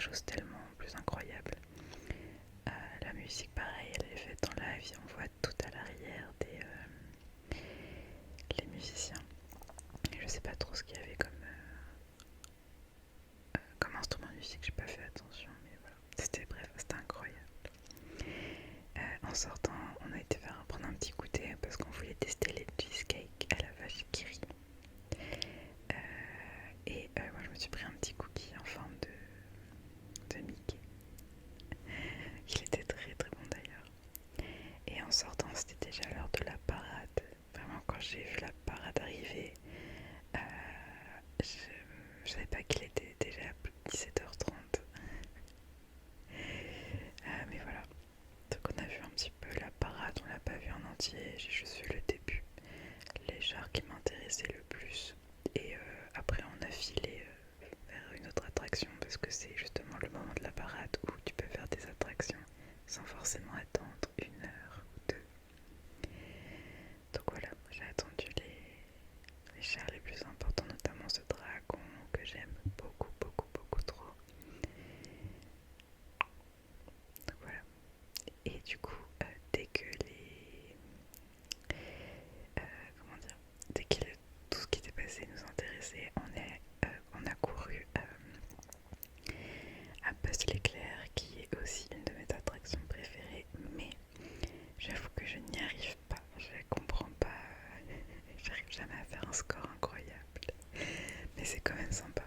chose tellement plus incroyable. La musique, pareil, elle est faite en live, on voit tout à l'arrière les musiciens. Je sais pas trop ce qu'il y avait comme instrument de musique, j'ai pas fait attention, mais voilà. C'était incroyable. En sortant, on a été prendre un petit goûter parce qu'on voulait tester les cheesecakes à la vache qui rit. Moi je me suis pris un petit cookie en forme de Mickey. Il était très très bon d'ailleurs. Et en sortant, c'était déjà l'heure de la parade. Vraiment, quand j'ai vu la parade arriver, euh, je savais pas qu'il était déjà plus de 17h30. Mais voilà. Donc on a vu un petit peu la parade, on l'a pas vu en entier, j'ai juste vu le début, les chars qui m'intéressaient le plus. Et après on a filé vers une autre attraction parce que c'est justement le moment de la parade où tu peux faire des attractions sans forcément attendre 1 heure ou 2. Donc voilà, j'ai attendu les chars les plus importants, notamment ce dragon que j'aime beaucoup, beaucoup, beaucoup trop. Donc voilà. Et du coup, dès que comment dire, dès que tout ce qui s'est passé nous intéressait, on a couru à Buzz l'éclair, qui est aussi une de mes attractions préférées, mais j'avoue que je n'y arrive pas, je comprends pas, j'arrive jamais à faire un score incroyable, mais c'est quand même sympa.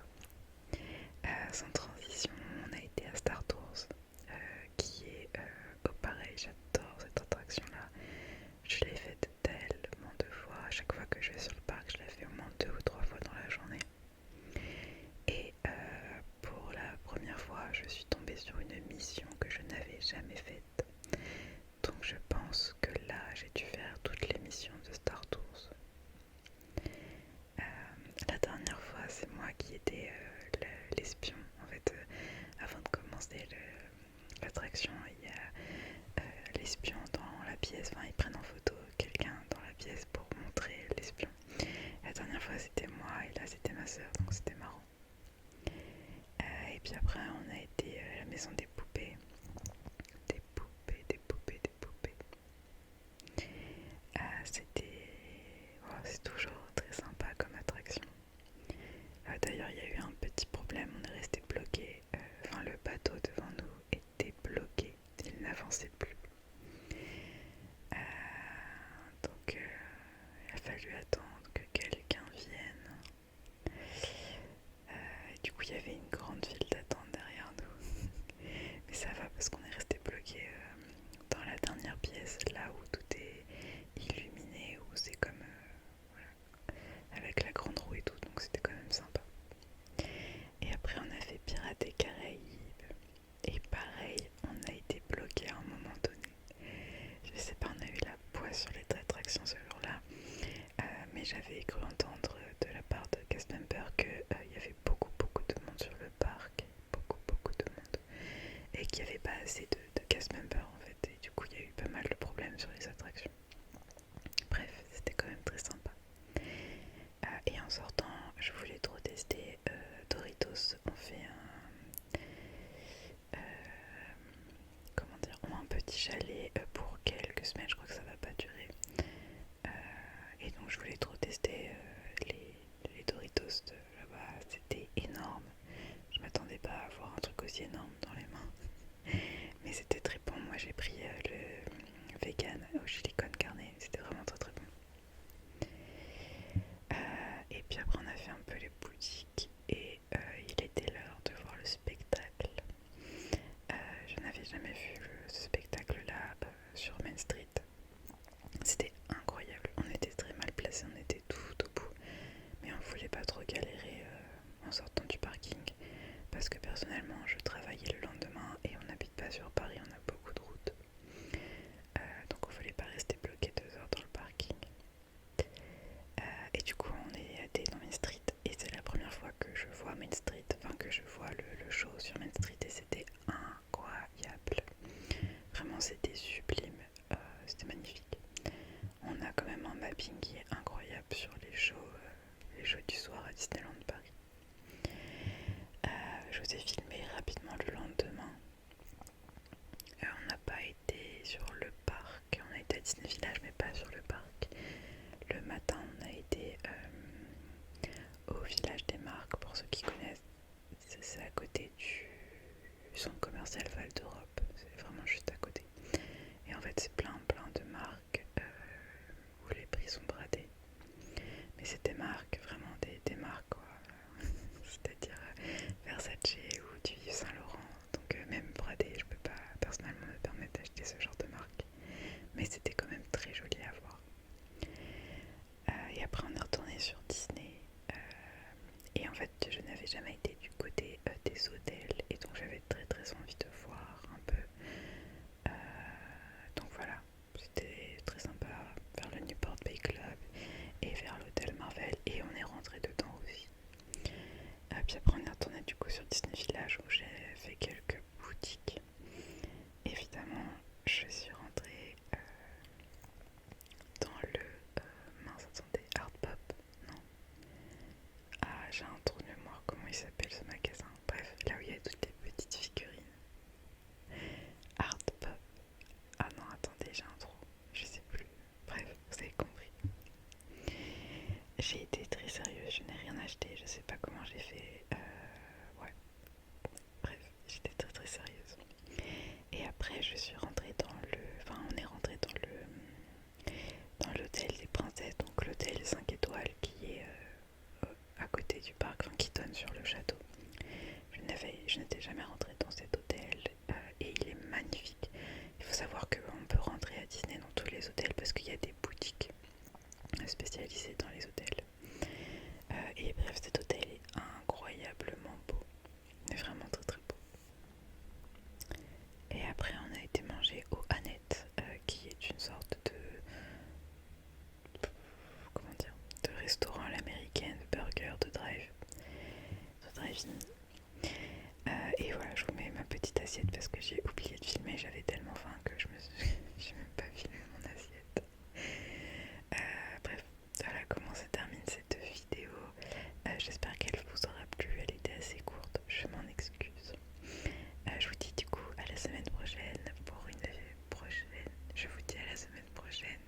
Sans transition, on a été à Star Tours, qui est pareil, j'adore cette attraction-là. Je l'ai faite tellement de fois, à chaque fois que je vais sur le parc, je la fais au moins 2 ou 3 fois dans la journée. Et pour la première fois, je suis tombée sur une mission que je n'avais jamais faite. Donc je pense que là, j'ai dû faire toutes les missions de Star Tours. La dernière fois, c'est moi qui étais l'espion. En fait, avant de commencer l'attraction, il y a l'espion dans la pièce. Enfin, ils prennent en photo quelqu'un dans la pièce pour montrer l'espion. La dernière fois, c'était moi et là, c'était ma soeur, donc c'était marrant. Et puis après, on a été à la maison des poupées. Des poupées, des poupées, des poupées. C'est toujours très sympa comme attraction. D'ailleurs, il y a eu un petit problème, on est resté bloqué. Enfin, le bateau devant nous était bloqué, il n'avançait plus. Donc, il a fallu attendre que quelqu'un vienne. Et du coup, il y avait une grande file d'attente derrière nous. Mais ça va parce qu'on est resté bloqué dans la dernière pièce, là où tout est illuminé, où c'est comme voilà, avec la grande roue et tout, donc c'était quand même sympa. Et après on a fait Pirates des Caraïbes et pareil, on a été bloqué à un moment donné. Je sais pas, on a eu la poisse sur les attractions ce jour-là, mais j'avais cru entendre de la part de cast member que il y avait beaucoup de monde sur le parc, beaucoup de monde, et qu'il n'y avait pas assez de cast member en fait, et du coup il y a eu pas mal de problèmes sur les attractions. Bref, c'était quand même très sympa. Et en sortant, je voulais trop tester Doritos. On fait comment dire, on a un petit chalet pour quelques semaines, je crois que ça va pas durer. Et donc je voulais trop tester les Doritos de là-bas, c'était énorme. Je m'attendais pas à avoir un truc aussi énorme dans les mains. Mais c'était très bon, moi j'ai pris le vegan au chili con carne, c'était vraiment très très bon. Et puis après on a fait un peu les boutiques et il était l'heure de voir le spectacle. Je n'avais jamais vu ce spectacle là sur Main Street. C'était incroyable, on était très mal placés, on était tout au bout, mais on voulait pas trop galérer en sortant du parking parce que personnellement je travaillais le lendemain et on n'habite pas sur Paris, on a beaucoup de routes, donc on voulait pas rester bloqué 2 heures dans le parking. Et du coup on est allé dans Main Street et c'est la première fois que je vois Main Street, enfin que je vois le show sur Main Street et c'était incroyable. Vraiment c'était sublime, c'était magnifique. On a quand même un mapping qui est incroyable sur les shows du soir à Disneyland Paris. Je vous ai filmé rapidement le et c'était quand même très joli à voir. Et après on est retourné sur Disney et en fait je n'avais jamais été du côté des hôtels et donc j'avais très très envie de voir un peu. Donc voilà, c'était très sympa vers le Newport Bay Club et vers l'hôtel Marvel et on est rentré dedans aussi. Puis après on est retourné du coup sur Disney Village où j'ai fait quelques boutiques. Évidemment je suis rentrée dans le mince attendez, Art Pop, non, ah j'ai un trou de mémoire, comment il s'appelle ce magasin, bref là où il y a toutes les petites figurines. Art Pop, ah non attendez j'ai un trou, je sais plus, bref vous avez compris. J'ai été très sérieuse, je n'ai rien acheté, je sais pas comment j'ai fait, ouais, bref, j'étais très très sérieuse. Et après je suis rentrée on est rentré dans l'hôtel des princesses, donc l'hôtel 5 étoiles qui est à côté du parc, enfin, qui donne sur le château. Je n'étais jamais rentrée dans cet hôtel et il est magnifique. Il faut savoir qu'on peut rentrer à Disney dans tous les hôtels parce qu'il y a des boutiques spécialisées dans les hôtels. Et bref, cet hôtel est incroyablement beau. Il est vraiment très très beau. Et après, on a été manger au Annette, qui est une sorte de restaurant à l'américaine, de burger, de drive-in. Et voilà, je vous mets ma petite assiette parce que j'ai oublié de filmer, j'avais tellement faim que j'ai même pas filmé mon assiette. Bref, voilà comment se termine cette vidéo. J'espère qu'elle vous aura plu, elle était assez courte, je m'en excuse. Je vous dis du coup à la semaine prochaine pour une prochaine. Je vous dis à la semaine prochaine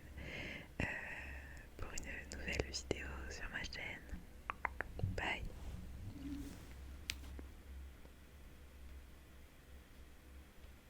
pour une nouvelle vidéo sur ma chaîne.